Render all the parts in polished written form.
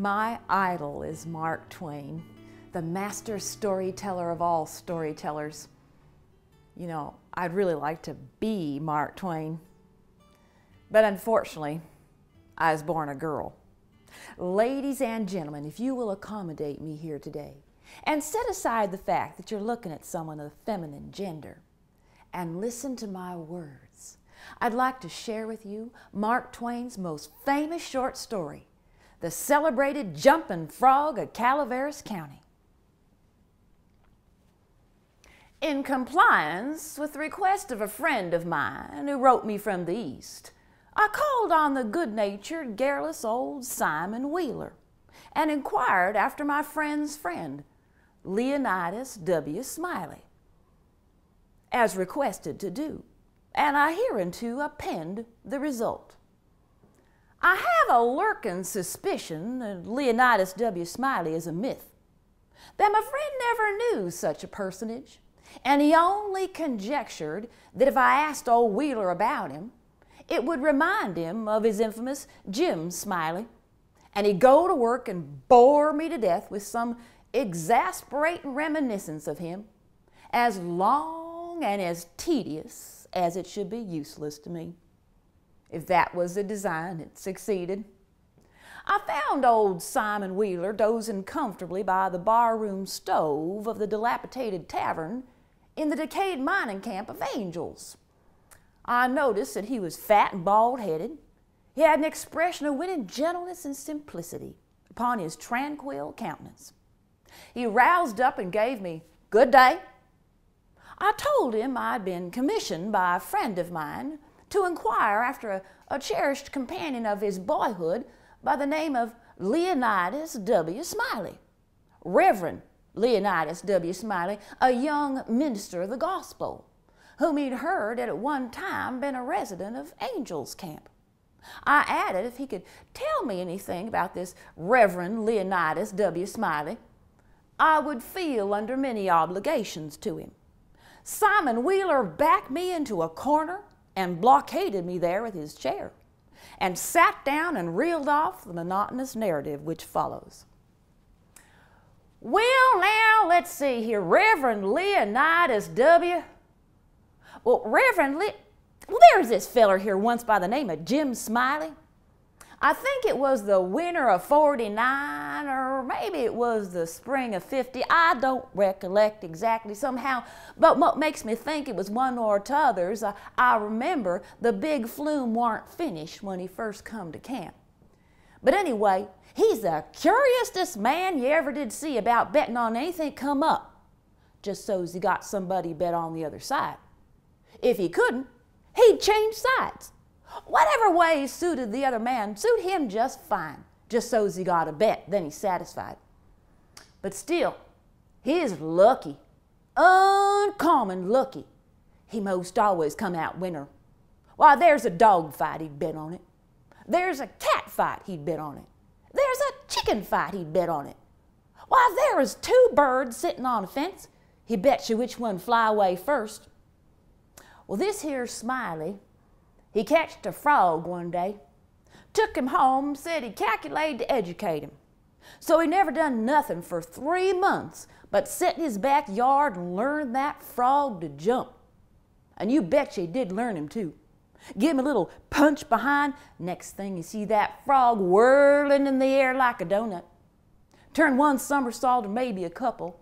My idol is Mark Twain, the master storyteller of all storytellers. You know, I'd really like to be Mark Twain, but unfortunately, I was born a girl. Ladies and gentlemen, if you will accommodate me here today and set aside the fact that you're looking at someone of the feminine gender and listen to my words, I'd like to share with you Mark Twain's most famous short story, The Celebrated Jumping Frog of Calaveras County. In compliance with the request of a friend of mine who wrote me from the East, I called on the good-natured, garrulous old Simon Wheeler and inquired after my friend's friend, Leonidas W. Smiley, as requested to do, and I hereunto append the result. I have a lurking suspicion that Leonidas W. Smiley is a myth, that my friend never knew such a personage, and he only conjectured that if I asked old Wheeler about him, it would remind him of his infamous Jim Smiley, and he'd go to work and bore me to death with some exasperating reminiscence of him, as long and as tedious as it should be useless to me. If that was the design, it succeeded. I found old Simon Wheeler dozing comfortably by the barroom stove of the dilapidated tavern in the decayed mining camp of Angels. I noticed that he was fat and bald-headed. He had an expression of winning gentleness and simplicity upon his tranquil countenance. He roused up and gave me good day. I told him I'd been commissioned by a friend of mine to inquire after a cherished companion of his boyhood by the name of Leonidas W. Smiley, Reverend Leonidas W. Smiley, a young minister of the gospel, whom he'd heard had at one time been a resident of Angels Camp. I added if he could tell me anything about this Reverend Leonidas W. Smiley, I would feel under many obligations to him. Simon Wheeler backed me into a corner and blockaded me there with his chair, and sat down and reeled off the monotonous narrative which follows. Well, now, let's see here. Reverend Leonidas W. Well, there's this feller here once by the name of Jim Smiley. I think it was the winter of '49, or maybe it was the spring of '50. I don't recollect exactly somehow, but what makes me think it was one or t'others, I remember the big flume warn't finished when he first come to camp. But anyway, he's the curiousest man you ever did see about betting on anything come up, just so's he got somebody bet on the other side. If he couldn't, he'd change sides. Whatever way suited the other man suit him just fine, just so's he got a bet, then he's satisfied. But still, he's lucky, uncommon lucky. He most always come out winner. Why, there's a dog fight, he'd bet on it. There's a cat fight, he'd bet on it. There's a chicken fight, he'd bet on it. Why, there is two birds sitting on a fence. He bets you which one fly away first. Well, this here Smiley, he catched a frog one day, took him home, said he calculated to educate him. So he never done nothing for 3 months but sit in his backyard and learn that frog to jump. And you betcha he did learn him too. Give him a little punch behind, next thing you see that frog whirling in the air like a donut. Turn one somersault or maybe a couple.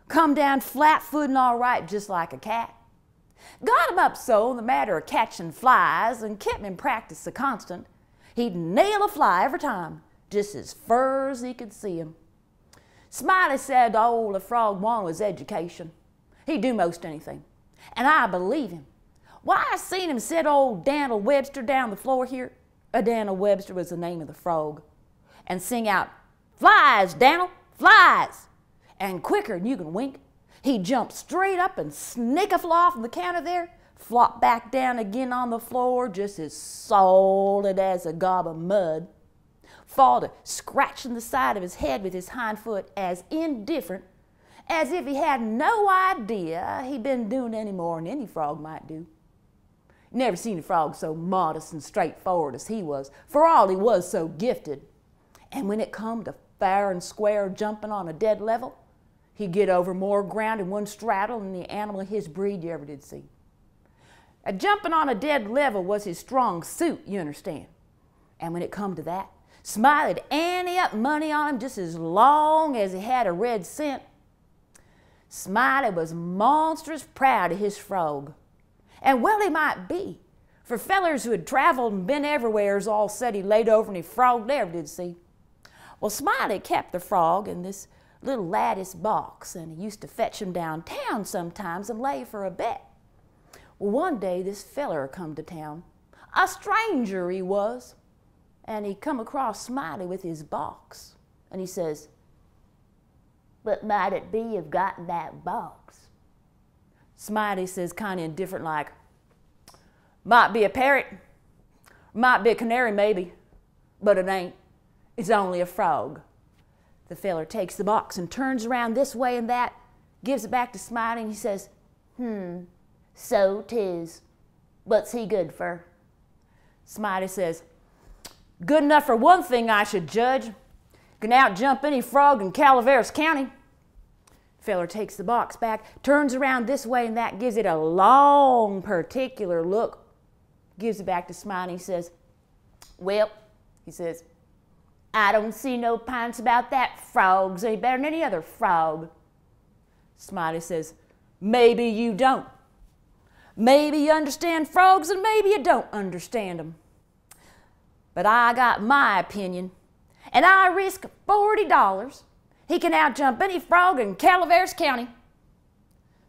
Come down flat-footing all right just like a cat. Got him up so in the matter of catching flies and kept him in practice so constant, he'd nail a fly every time, just as fur as he could see him. Smiley said all the frog wanted was education. He'd do most anything, and I believe him. Why, I seen him set old Dan'l Webster down the floor here, Dan'l Webster was the name of the frog, and sing out, "Flies, Dan'l, flies!" And quicker than you can wink, he'd jump straight up and snake a fly from the counter there, flop back down again on the floor just as solid as a gob of mud, fall to scratching the side of his head with his hind foot as indifferent as if he had no idea he'd been doing any more than any frog might do. Never seen a frog so modest and straightforward as he was, for all he was so gifted. And when it come to fair and square jumping on a dead level, he'd get over more ground in one straddle than the animal of his breed you ever did see. Jumping on a dead level was his strong suit, you understand. And when it come to that, Smiley'd ante up money on him just as long as he had a red cent. Smiley was monstrous proud of his frog. And well he might be, for fellers who had traveled and been everywheres all said he laid over any frog they ever did see. Well, Smiley kept the frog in this little lattice box, and he used to fetch him downtown sometimes and lay for a bet. Well, one day this feller come to town, a stranger he was, and he come across Smiley with his box, and he says, "What might it be you've got in that box?" Smiley says, kind of indifferent like, "Might be a parrot, might be a canary maybe, but it ain't. It's only a frog." The feller takes the box and turns around this way and that, gives it back to Smiley, and he says, "So 'tis. What's he good for?" Smiley says, "Good enough for one thing, I should judge. Can outjump any frog in Calaveras County." Feller takes the box back, turns around this way and that, gives it a long, particular look, gives it back to Smiley, and he says, "Well," he says, "I don't see no pints about that frog's any better than any other frog." Smiley says, "Maybe you don't. Maybe you understand frogs and maybe you don't understand them. But I got my opinion, and I risk $40 he can outjump any frog in Calaveras County."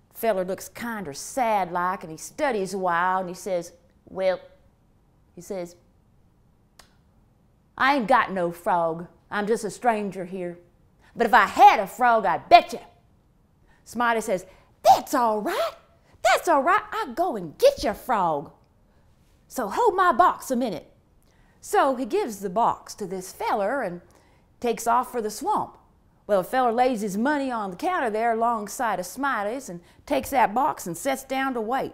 The feller looks kinder sad-like, and he studies a while, and he says, "Well," he says, "I ain't got no frog. I'm just a stranger here. But if I had a frog, I'd bet you." Smiley says, "That's all right. That's all right. I'll go and get your frog. So hold my box a minute." So he gives the box to this feller and takes off for the swamp. Well, the feller lays his money on the counter there alongside of Smiley's and takes that box and sits down to wait.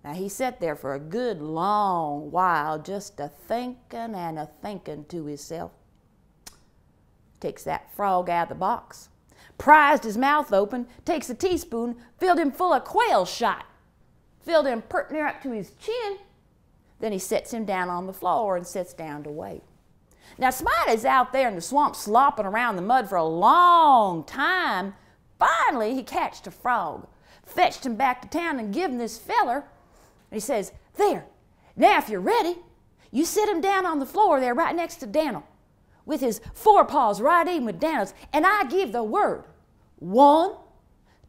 Now, he sat there for a good long while just a-thinking and a-thinking to himself. Takes that frog out of the box, prized his mouth open, takes a teaspoon, filled him full of quail shot, filled him pert near up to his chin. Then he sets him down on the floor and sits down to wait. Now, Smiley's out there in the swamp slopping around the mud for a long time. Finally, he catched a frog, fetched him back to town and give him this feller. And he says, "There, now if you're ready, you sit him down on the floor there right next to Dan'l, with his forepaws right even with Dan'l's, and I give the word. 1,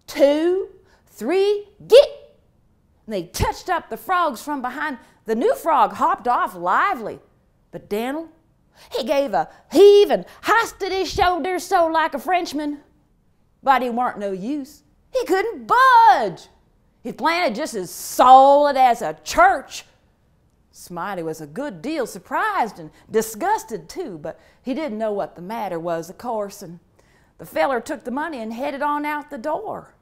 2, 3, get!" And they touched up the frogs from behind. The new frog hopped off lively, but Dan'l, he gave a heave and hoisted his shoulders so like a Frenchman. But he weren't no use. He couldn't budge. He planted just as solid as a church. Smiley was a good deal surprised and disgusted too, but he didn't know what the matter was, of course, and the feller took the money and headed on out the door.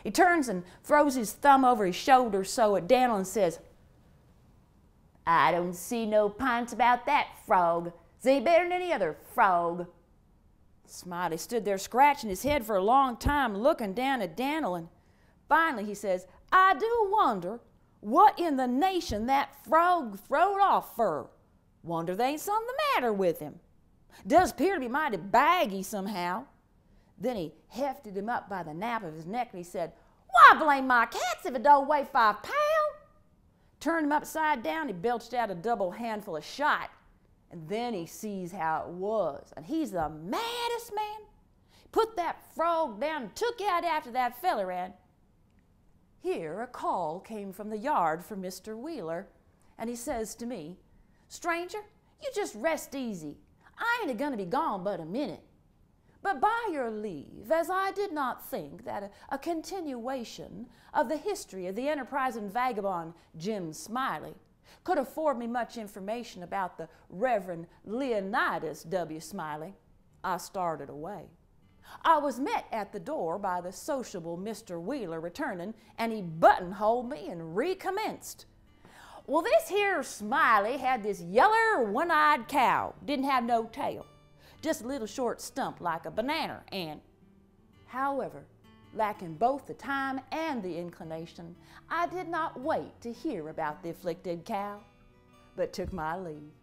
He turns and throws his thumb over his shoulder so at Dan'l and says, "I don't see no pints about that frog. It's any better than any other frog." Smiley stood there scratching his head for a long time, looking down at Dan'l, and finally he says, "I do wonder what in the nation that frog throwed off fur. Wonder there ain't something the matter with him. Does appear to be mighty baggy somehow." Then he hefted him up by the nape of his neck and he said, "Why, blame my cats if it don't weigh 5 pounds. Turned him upside down, he belched out a double handful of shot, and then he sees how it was, and he's the maddest man. Put that frog down and took out after that feller, and here a call came from the yard for Mr. Wheeler, and he says to me, "Stranger, you just rest easy. I ain't going to be gone but a minute. But by your leave, as I did not think that a continuation of the history of the enterprising vagabond Jim Smiley could afford me much information about the Reverend Leonidas W. Smiley, I started away. I was met at the door by the sociable Mr. Wheeler returning, and he buttonholed me and recommenced. Well, this here Smiley had this yeller one-eyed cow, didn't have no tail. just a little short stump like a banana, and however, lacking both the time and the inclination, I did not wait to hear about the afflicted cow, but took my leave.